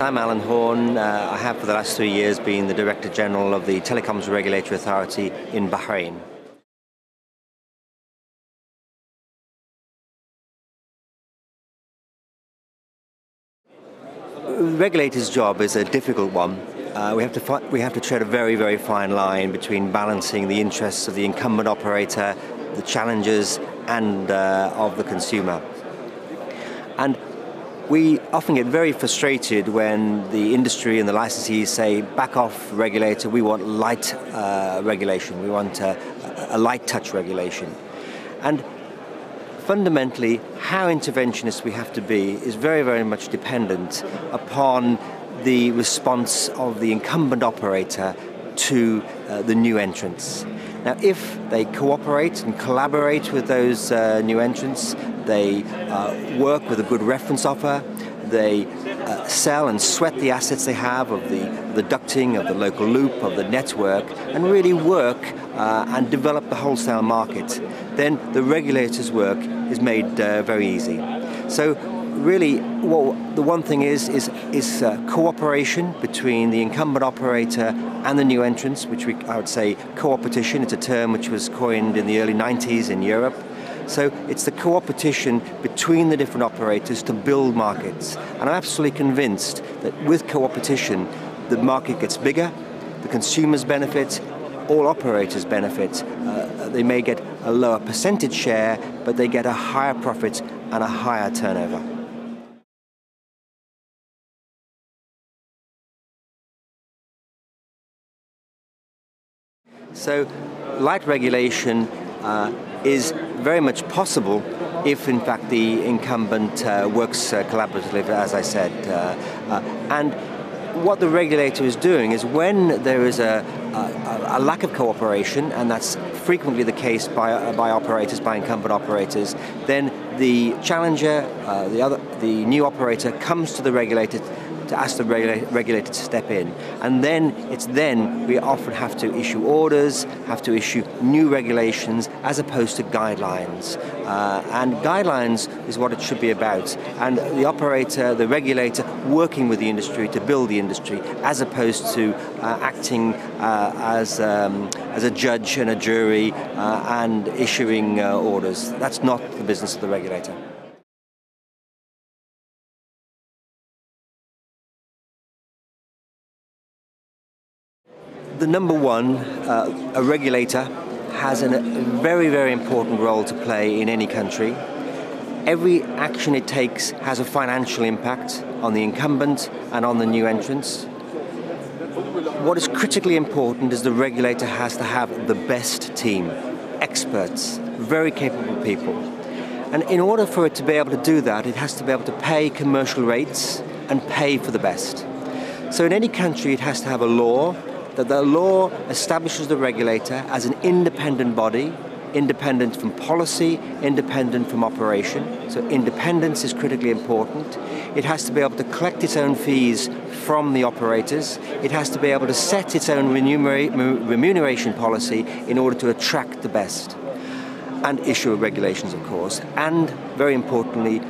I'm Alan Horne. I have for the last 3 years been the Director General of the Telecoms Regulatory Authority in Bahrain. The regulator's job is a difficult one. We have to tread a very, very fine line between balancing the interests of the incumbent operator, the challengers, and of the consumer. And we often get very frustrated when the industry and the licensees say, back off regulator, we want light regulation, we want a light touch regulation. And fundamentally, how interventionist we have to be is very, very much dependent upon the response of the incumbent operator to the new entrants. Now, if they cooperate and collaborate with those new entrants, they work with a good reference offer, they sell and sweat the assets they have of the ducting, of the local loop, of the network, and really work and develop the wholesale market, then the regulator's work is made very easy. So really, the one thing is cooperation between the incumbent operator and the new entrants, which I would say co-opetition. It's a term which was coined in the early 90s in Europe. So it's the co-opetition between the different operators to build markets. And I'm absolutely convinced that with co-opetition, the market gets bigger, the consumers benefit, all operators benefit. They may get a lower percentage share, but they get a higher profit and a higher turnover. So light regulation is very much possible if in fact the incumbent works collaboratively, as I said. And what the regulator is doing is when there is a lack of cooperation, and that's frequently the case by operators, by incumbent operators, then the challenger, the new operator comes to the regulator to ask the regulator to step in. And then we often have to issue orders, have to issue new regulations as opposed to guidelines. And guidelines is what it should be about. And the operator, the regulator, working with the industry to build the industry as opposed to acting as a judge and a jury and issuing orders. That's not the business of the regulator. The number one, a regulator has a very, very important role to play in any country. Every action it takes has a financial impact on the incumbent and on the new entrants. What is critically important is the regulator has to have the best team, experts, very capable people. And in order for it to be able to do that, it has to be able to pay commercial rates and pay for the best. So in any country, it has to have a law, that the law establishes the regulator as an independent body, independent from policy, independent from operation. So independence is critically important. It has to be able to collect its own fees from the operators. It has to be able to set its own remuneration policy in order to attract the best. And issue regulations, of course. And very importantly,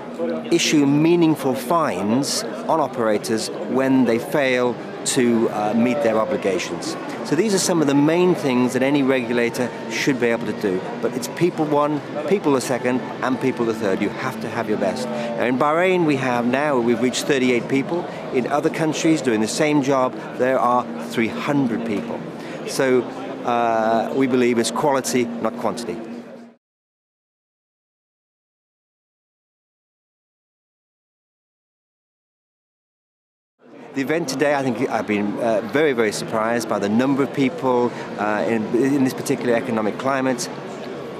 issue meaningful fines on operators when they fail to meet their obligations. So these are some of the main things that any regulator should be able to do. But it's people one, people the second, and people the third. You have to have your best. Now in Bahrain we've reached 38 people. In other countries doing the same job, there are 300 people. So we believe it's quality, not quantity. The event today, I think I've been very, very surprised by the number of people in this particular economic climate.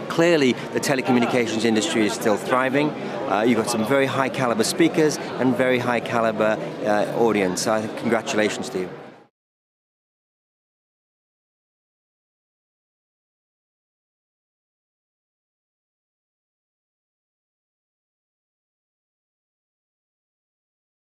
Clearly, the telecommunications industry is still thriving. You've got some very high caliber speakers and very high caliber audience. So congratulations to you.